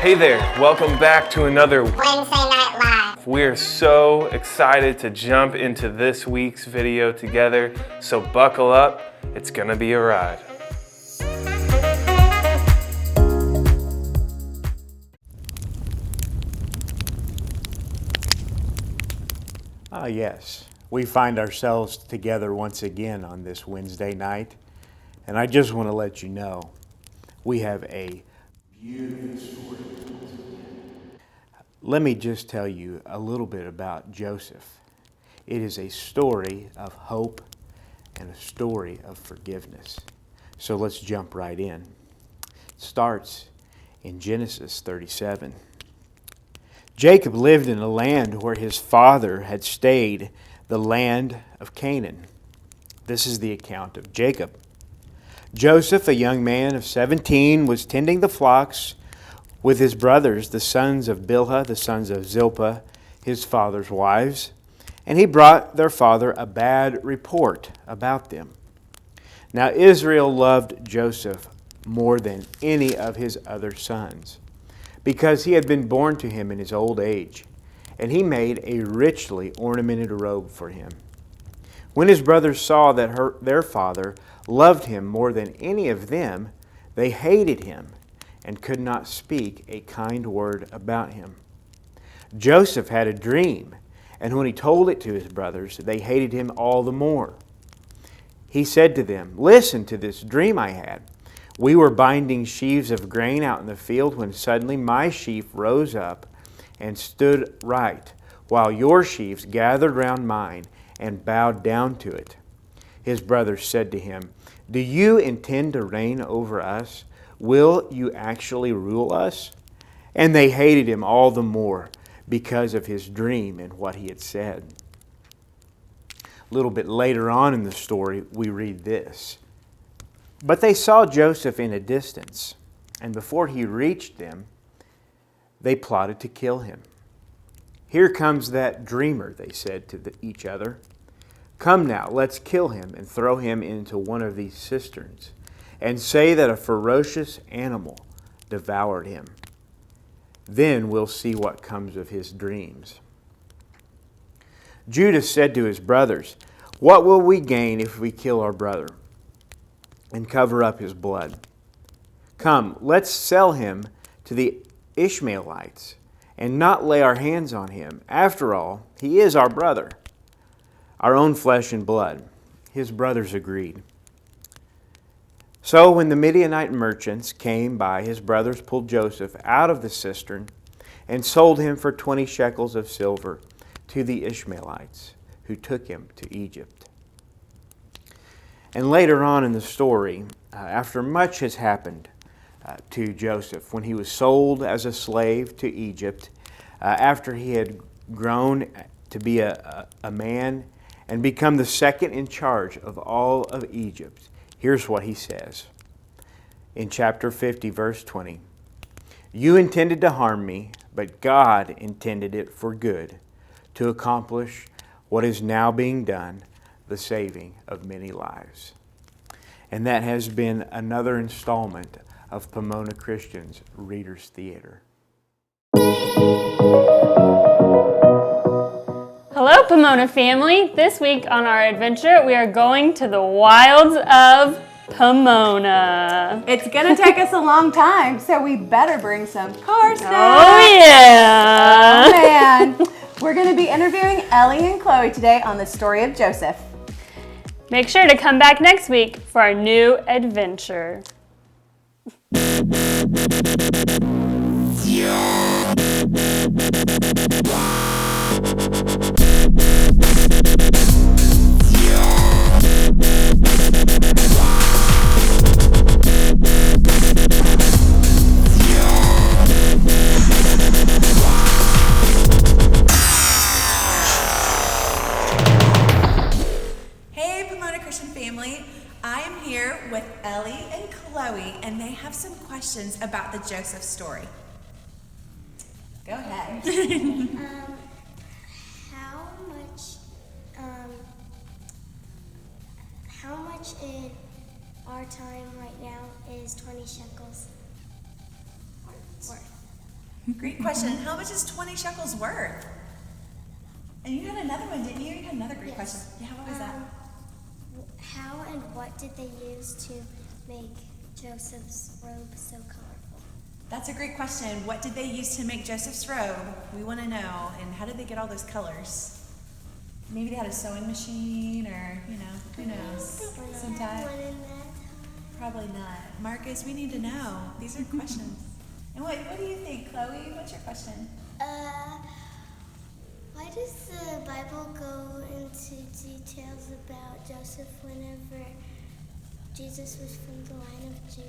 Hey there, welcome back to another Wednesday Night Live. We're so excited to jump into this week's video together, so buckle up, it's gonna be a ride. Yes, we find ourselves together once again on this Wednesday night, and I just want to let you know we have a beautiful story. Let me just tell you a little bit about Joseph. It is a story of hope and a story of forgiveness. So let's jump right in. It starts in Genesis 37. Jacob lived in a land where his father had stayed, the land of Canaan. This is the account of Jacob. Joseph, a young man of 17, was tending the flocks with his brothers, the sons of Bilhah, the sons of Zilpah, his father's wives, and he brought their father a bad report about them. Now Israel loved Joseph more than any of his other sons, because he had been born to him in his old age, and he made a richly ornamented robe for him. When his brothers saw that their father loved him more than any of them, they hated him and could not speak a kind word about him. Joseph had a dream, and when he told it to his brothers, they hated him all the more. He said to them, "Listen to this dream I had. We were binding sheaves of grain out in the field when suddenly my sheaf rose up and stood right, while your sheaves gathered round mine and bowed down to it." His brothers said to him, "Do you intend to reign over us? Will you actually rule us?" And they hated him all the more because of his dream and what he had said. A little bit later on in the story, we read this. But they saw Joseph in a distance, and before he reached them, they plotted to kill him. "Here comes that dreamer," they said to each other. "Come now, let's kill him and throw him into one of these cisterns, and say that a ferocious animal devoured him. Then we'll see what comes of his dreams." Judah said to his brothers, "What will we gain if we kill our brother and cover up his blood? Come, let's sell him to the Ishmaelites and not lay our hands on him. After all, he is our brother, our own flesh and blood." His brothers agreed. So when the Midianite merchants came by, his brothers pulled Joseph out of the cistern and sold him for 20 shekels of silver to the Ishmaelites, who took him to Egypt. And later on in the story, after much has happened to Joseph, when he was sold as a slave to Egypt, after he had grown to be a man and become the second in charge of all of Egypt, here's what he says in chapter 50, verse 20. "You intended to harm me, but God intended it for good, to accomplish what is now being done, the saving of many lives." And that has been another installment of Pomona Christian's Reader's Theater. Hello, Pomona family. This week on our adventure, we are going to the wilds of Pomona. It's gonna take us a long time, so we better bring some car snacks. Oh, yeah. Oh, man. We're gonna be interviewing Ellie and Chloe today on the story of Joseph. Make sure to come back next week for our new adventure. Hey Pomona Christian family, I am here with Ellie and Chloe and they have some questions about the Joseph story. Go ahead. How much in our time right now is 20 shekels worth? Great question. How much is 20 shekels worth? And you had another one, didn't you? You had another great question. Yeah, what was that? How and what did they use to make Joseph's robe so colorful? That's a great question. What did they use to make Joseph's robe? We want to know. And how did they get all those colors? Maybe they had a sewing machine or, who knows? Sometime. Probably not. Marcus, we need to know. These are questions. And what do you think, Chloe? What's your question? Why does the Bible go into details about Joseph whenever Jesus was from the line of Judah?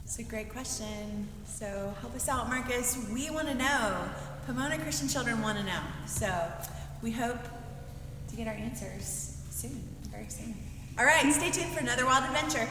It's a great question. So help us out, Marcus. We want to know. Pomona Christian children want to know. So we hope to get our answers soon, very soon. All right, stay tuned for another wild adventure.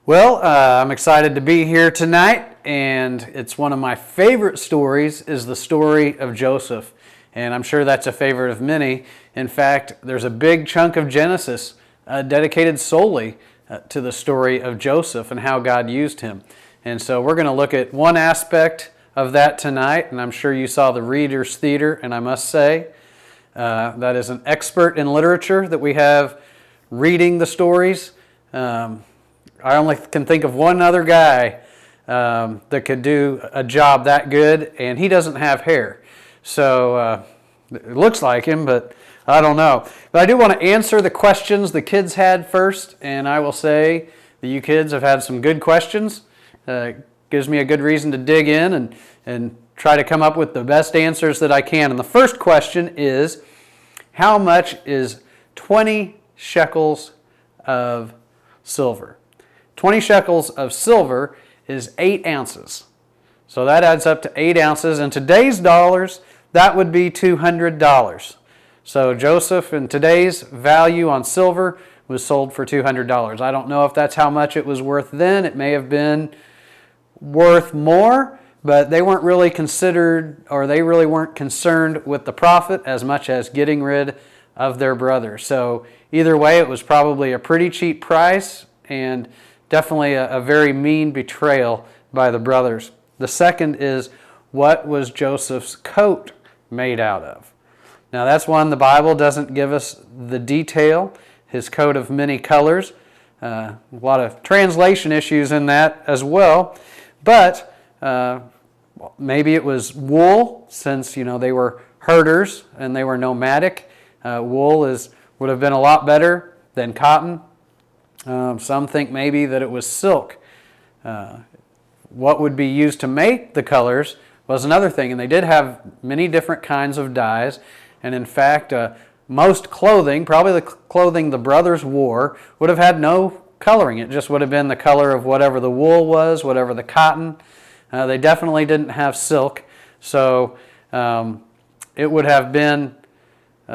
Well, I'm excited to be here tonight, and it's one of my favorite stories is the story of Joseph, and I'm sure that's a favorite of many. In fact, there's a big chunk of Genesis dedicated solely to the story of Joseph and how God used him. And so we're going to look at one aspect of that tonight, and I'm sure you saw the Reader's Theater, and I must say that is an expert in literature that we have reading the stories. I only can think of one other guy that could do a job that good, and he doesn't have hair. So it looks like him, but I don't know. But I do want to answer the questions the kids had first, and I will say that you kids have had some good questions. Gives me a good reason to dig in and try to come up with the best answers that I can. And the first question is, how much is 20 shekels of silver? 20 shekels of silver is 8 ounces. So that adds up to 8 ounces. In today's dollars, that would be $200. So Joseph, in today's value on silver, was sold for $200. I don't know if that's how much it was worth then. It may have been worth more, but they weren't really considered, or they really weren't concerned with the profit as much as getting rid of their brother. So either way, it was probably a pretty cheap price, and definitely a very mean betrayal by the brothers. The second is, what was Joseph's coat made out of? Now that's one the Bible doesn't give us the detail. His coat of many colors. A lot of translation issues in that as well. But maybe it was wool, since they were herders and they were nomadic. Wool would have been a lot better than cotton. Some think maybe that it was silk. What would be used to make the colors was another thing, and they did have many different kinds of dyes. And in fact, most clothing, probably the clothing the brothers wore, would have had no coloring. It just would have been the color of whatever the wool was, whatever the cotton. They definitely didn't have silk, so it would have been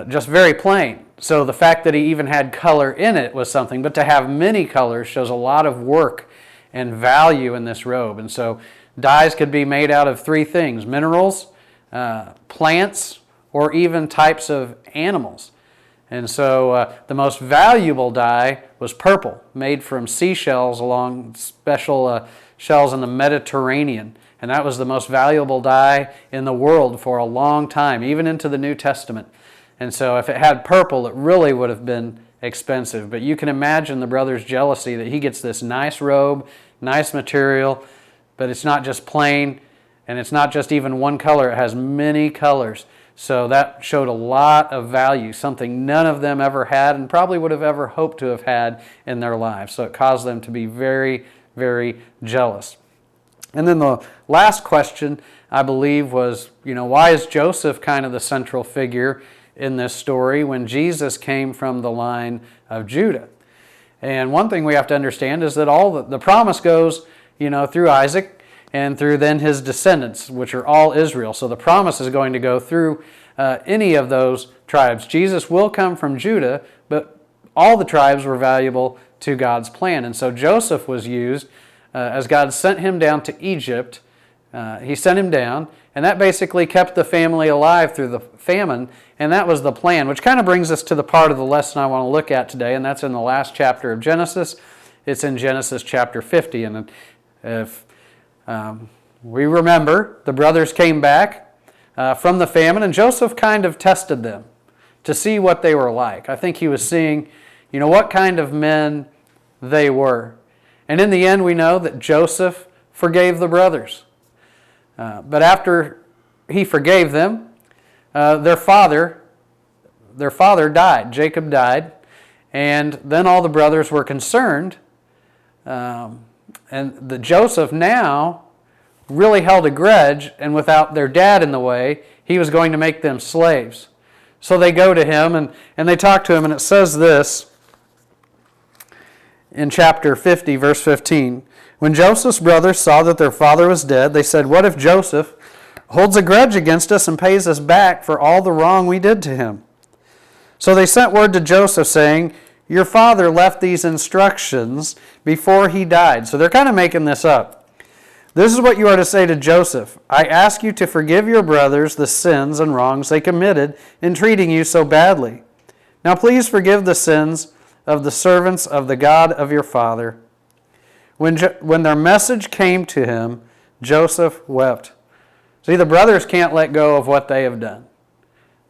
just very plain. So the fact that he even had color in it was something, but to have many colors shows a lot of work and value in this robe. And so dyes could be made out of 3 things: minerals, plants, or even types of animals. And so the most valuable dye was purple, made from seashells along special shells in the Mediterranean. And that was the most valuable dye in the world for a long time, even into the New Testament. And so if it had purple, it really would have been expensive. But you can imagine the brother's jealousy that he gets this nice robe, nice material, but it's not just plain, and it's not just even one color. It has many colors. So that showed a lot of value, something none of them ever had and probably would have ever hoped to have had in their lives. So it caused them to be very, very jealous. And then the last question, I believe, was, why is Joseph kind of the central figure in this story when Jesus came from the line of Judah? And one thing we have to understand is that all the promise goes, through Isaac and through then his descendants, which are all Israel. So the promise is going to go through any of those tribes. Jesus will come from Judah, but all the tribes were valuable to God's plan. And so Joseph was used as God sent him down to Egypt. He sent him down, and that basically kept the family alive through the famine, and that was the plan, which kind of brings us to the part of the lesson I want to look at today, and that's in the last chapter of Genesis. It's in Genesis chapter 50, and if we remember, the brothers came back from the famine, and Joseph kind of tested them to see what they were like. I think he was seeing, what kind of men they were. And in the end, we know that Joseph forgave the brothers. But after he forgave them, their father died. Jacob died. And then all the brothers were concerned. And Joseph now really held a grudge, and without their dad in the way, he was going to make them slaves. So they go to him and they talk to him, and it says this in chapter 50, verse 15. When Joseph's brothers saw that their father was dead, they said, "What if Joseph holds a grudge against us and pays us back for all the wrong we did to him?" So they sent word to Joseph saying, "Your father left these instructions before he died." So they're kind of making this up. "This is what you are to say to Joseph. I ask you to forgive your brothers the sins and wrongs they committed in treating you so badly. Now please forgive the sins of the servants of the God of your father." When their message came to him, Joseph wept. See, the brothers can't let go of what they have done.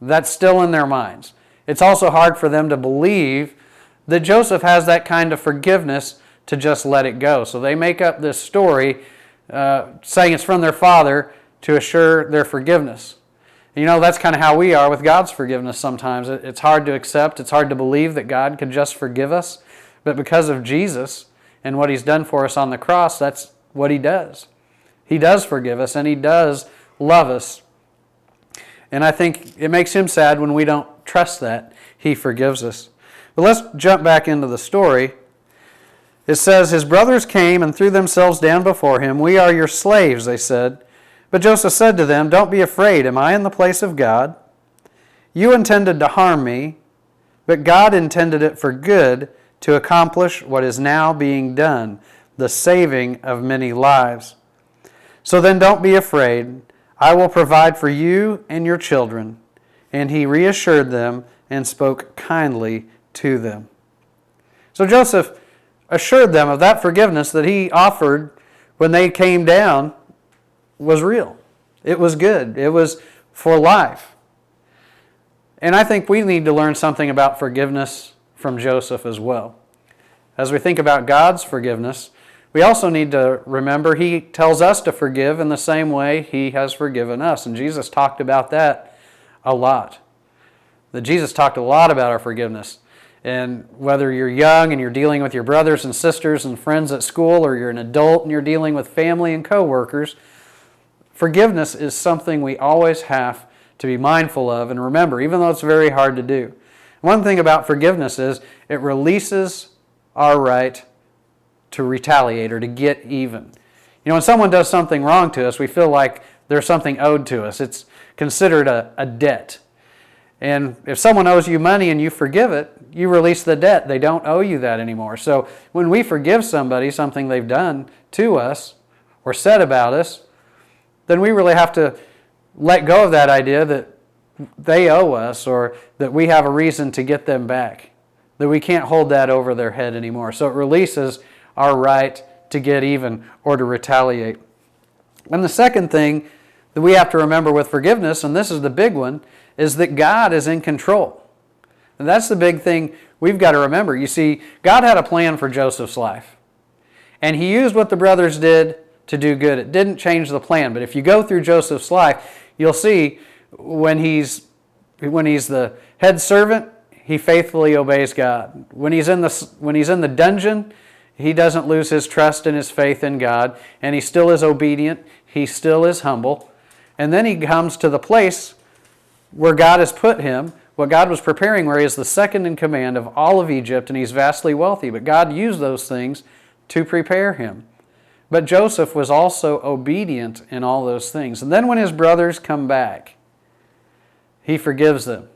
That's still in their minds. It's also hard for them to believe that Joseph has that kind of forgiveness to just let it go. So they make up this story saying it's from their father to assure their forgiveness. That's kind of how we are with God's forgiveness sometimes. It's hard to accept. It's hard to believe that God could just forgive us. But because of Jesus and what he's done for us on the cross, that's what he does. He does forgive us, and he does love us. And I think it makes him sad when we don't trust that he forgives us. But let's jump back into the story. It says, "His brothers came and threw themselves down before him. 'We are your slaves,' they said. But Joseph said to them, 'Don't be afraid. Am I in the place of God? You intended to harm me, but God intended it for good to accomplish what is now being done, the saving of many lives. So then don't be afraid. I will provide for you and your children.' And he reassured them and spoke kindly to them." So Joseph assured them of that forgiveness that he offered when they came down was real. It was good. It was for life. And I think we need to learn something about forgiveness from Joseph as well. As we think about God's forgiveness, we also need to remember he tells us to forgive in the same way he has forgiven us. And Jesus talked about that a lot. That Jesus talked a lot about our forgiveness. And whether you're young and you're dealing with your brothers and sisters and friends at school, or you're an adult and you're dealing with family and coworkers, forgiveness is something we always have to be mindful of and remember, even though it's very hard to do. One thing about forgiveness is it releases our right to retaliate or to get even. When someone does something wrong to us, we feel like there's something owed to us. It's considered a debt. And if someone owes you money and you forgive it, you release the debt. They don't owe you that anymore. So when we forgive somebody something they've done to us or said about us, then we really have to let go of that idea that they owe us or that we have a reason to get them back, that we can't hold that over their head anymore. So it releases our right to get even or to retaliate. And the second thing that we have to remember with forgiveness, and this is the big one, is that God is in control. And that's the big thing we've got to remember. You see, God had a plan for Joseph's life. And he used what the brothers did to do good. It didn't change the plan. But if you go through Joseph's life, you'll see when he's the head servant, he faithfully obeys God. When he's in the dungeon, he doesn't lose his trust and his faith in God, and he still is obedient. He still is humble. And then he comes to the place where God has put him, what God was preparing, where he is the second in command of all of Egypt, and he's vastly wealthy. But God used those things to prepare him. But Joseph was also obedient in all those things. And then when his brothers come back, he forgives them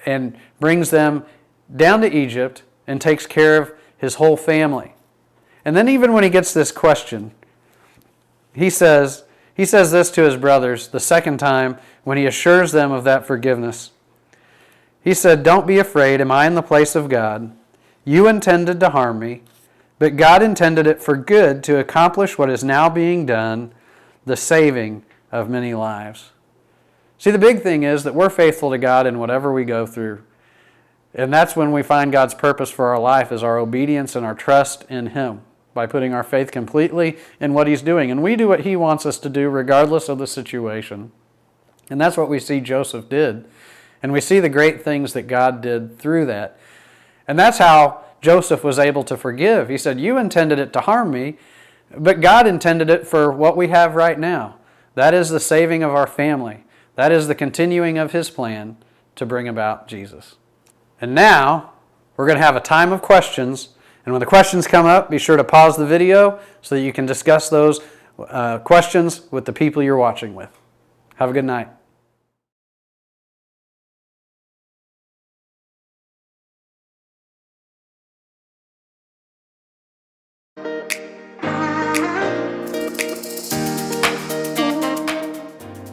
and brings them down to Egypt and takes care of his whole family. And then even when he gets this question, he says this to his brothers the second time when he assures them of that forgiveness. He said, "Don't be afraid. Am I in the place of God? You intended to harm me, but God intended it for good to accomplish what is now being done, the saving of many lives." See, the big thing is that we're faithful to God in whatever we go through. And that's when we find God's purpose for our life, is our obedience and our trust in Him, by putting our faith completely in what He's doing. And we do what He wants us to do regardless of the situation. And that's what we see Joseph did. And we see the great things that God did through that. And that's how Joseph was able to forgive. He said, "You intended it to harm me, but God intended it for what we have right now. That is the saving of our family. That is the continuing of His plan to bring about Jesus." And now, we're going to have a time of questions. And when the questions come up, be sure to pause the video so that you can discuss those questions with the people you're watching with. Have a good night.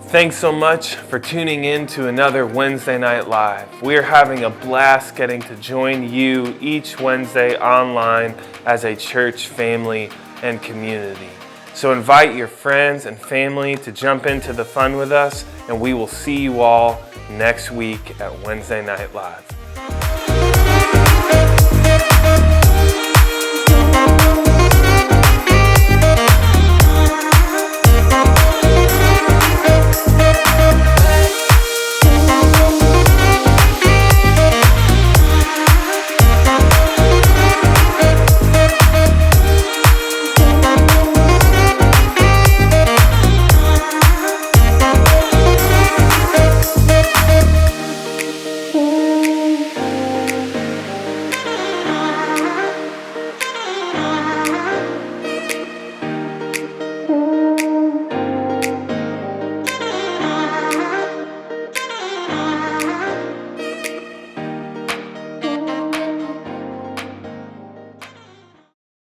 Thanks so much for tuning in to another Wednesday Night Live. We are having a blast getting to join you each Wednesday online as a church family and community. So invite your friends and family to jump into the fun with us, and we will see you all next week at Wednesday Night Live.